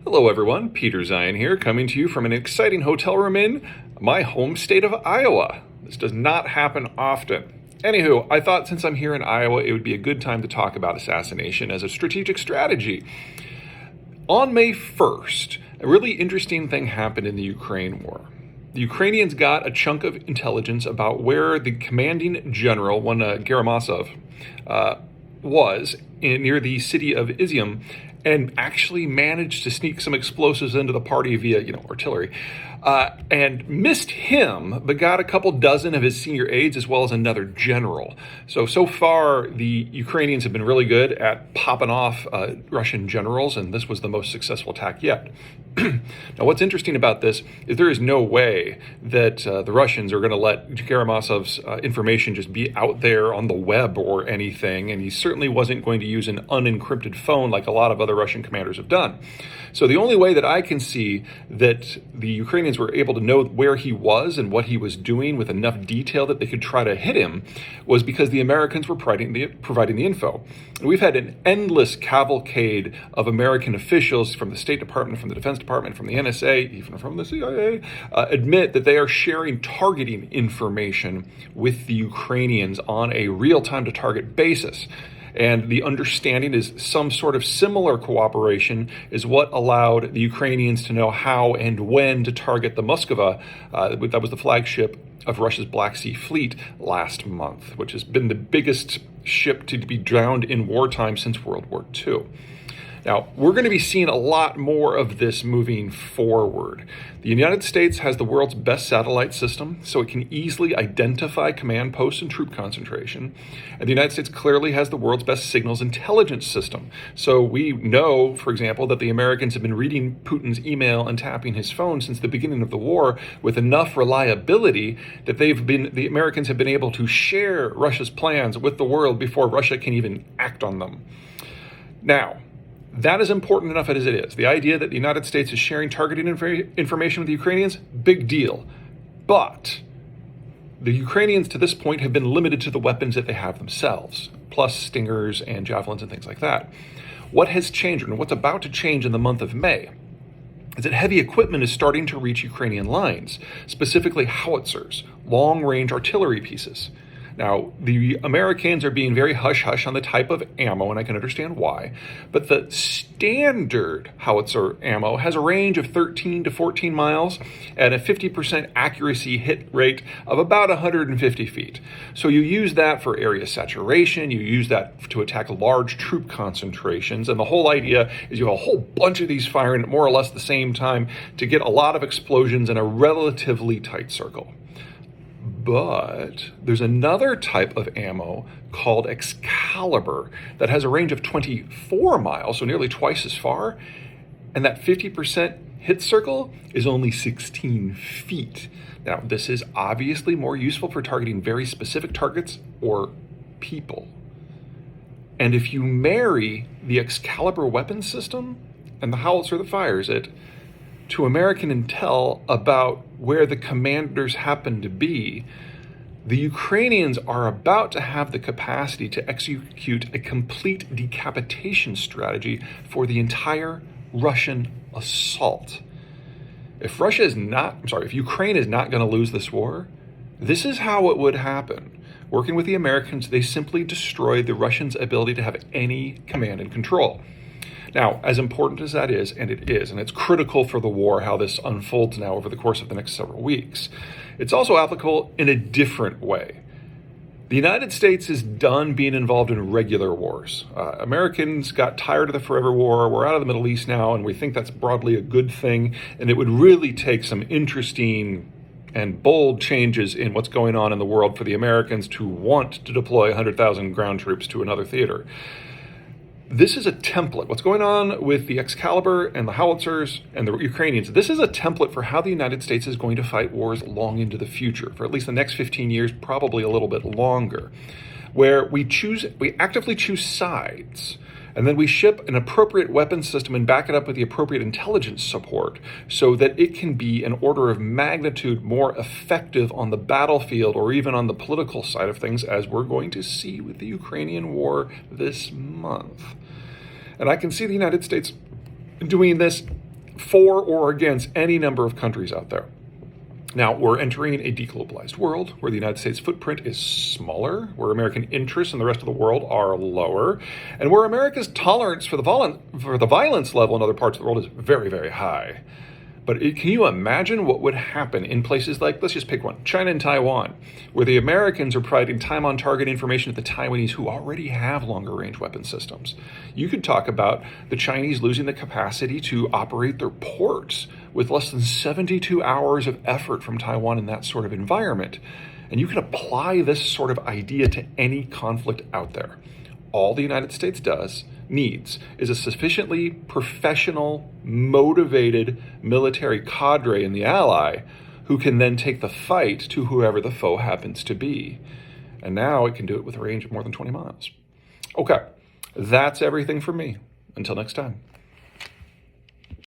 Hello everyone, Peter Zion here, coming to you from an exciting hotel room in my home state of Iowa. This does not happen often. Anywho, I thought since I'm here in Iowa, it would be a good time to talk about assassination as a strategic strategy. On May 1st, a really interesting thing happened in the Ukraine war. The Ukrainians got a chunk of intelligence about where the commanding general, one Gerasimov, was near the city of Izium, and actually managed to sneak some explosives into the party via, artillery, and missed him, but got a couple dozen of his senior aides as well as another general. So far, the Ukrainians have been really good at popping off Russian generals, and this was the most successful attack yet. Now, what's interesting about this is there is no way that the Russians are going to let Gerasimov's information just be out there on the web or anything, and he certainly wasn't going to use an unencrypted phone like a lot of other Russian commanders have done. So the only way that I can see that the Ukrainians were able to know where he was and what he was doing with enough detail that they could try to hit him was because the Americans were providing the info. And we've had an endless cavalcade of American officials from the State Department, from the Defense Department, from the NSA, even from the CIA, admit that they are sharing targeting information with the Ukrainians on a real-time to target basis. And the understanding is some sort of similar cooperation is what allowed the Ukrainians to know how and when to target the Moskva. That was the flagship of Russia's Black Sea Fleet last month, which has been the biggest ship to be drowned in wartime since World War II. Now, we're going to be seeing a lot more of this moving forward. The United States has the world's best satellite system, so it can easily identify command posts and troop concentration. And the United States clearly has the world's best signals intelligence system. So we know, for example, that the Americans have been reading Putin's email and tapping his phone since the beginning of the war with enough reliability that the Americans have been able to share Russia's plans with the world before Russia can even act on them. Now, that is important enough as it is. The idea that the United States is sharing targeting information with the Ukrainians, big deal. But the Ukrainians to this point have been limited to the weapons that they have themselves, plus Stingers and javelins and things like that. What has changed, and what's about to change in the month of May, is that heavy equipment is starting to reach Ukrainian lines, specifically howitzers, long-range artillery pieces. Now, the Americans are being very hush-hush on the type of ammo, and I can understand why, but the standard howitzer ammo has a range of 13 to 14 miles and a 50% accuracy hit rate of about 150 feet. So you use that for area saturation, you use that to attack large troop concentrations, and the whole idea is you have a whole bunch of these firing at more or less the same time to get a lot of explosions in a relatively tight circle. But there's another type of ammo called Excalibur that has a range of 24 miles, so nearly twice as far, and that 50% hit circle is only 16 feet. Now, this is obviously more useful for targeting very specific targets or people. And if you marry the Excalibur weapon system and the howitzer that fires it to American intel about where the commanders happen to be, the Ukrainians are about to have the capacity to execute a complete decapitation strategy for the entire Russian assault. If Ukraine is not going to lose this war, this is how it would happen. Working with the Americans, they simply destroy the Russians' ability to have any command and control. Now, as important as that is, and it is, and it's critical for the war, how this unfolds now over the course of the next several weeks, it's also applicable in a different way. The United States is done being involved in regular wars. Americans got tired of the forever war. We're out of the Middle East now, and we think that's broadly a good thing, and it would really take some interesting and bold changes in what's going on in the world for the Americans to want to deploy 100,000 ground troops to another theater. This is a template. What's going on with the Excalibur and the howitzers and the Ukrainians, this is a template for how the United States is going to fight wars long into the future, for at least the next 15 years, probably a little bit longer, where we actively choose sides, and then we ship an appropriate weapons system and back it up with the appropriate intelligence support so that it can be an order of magnitude more effective on the battlefield or even on the political side of things, as we're going to see with the Ukrainian war this month. And I can see the United States doing this for or against any number of countries out there. Now, we're entering a deglobalized world where the United States footprint is smaller, where American interests in the rest of the world are lower, and where America's tolerance for the violence level in other parts of the world is very, very high. But can you imagine what would happen in places like, let's just pick one, China and Taiwan, where the Americans are providing time-on-target information to the Taiwanese who already have longer-range weapon systems? You could talk about the Chinese losing the capacity to operate their ports with less than 72 hours of effort from Taiwan in that sort of environment. And you can apply this sort of idea to any conflict out there. All the United States needs is a sufficiently professional, motivated military cadre in the ally who can then take the fight to whoever the foe happens to be. And now it can do it with a range of more than 20 miles. Okay, that's everything from me. Until next time.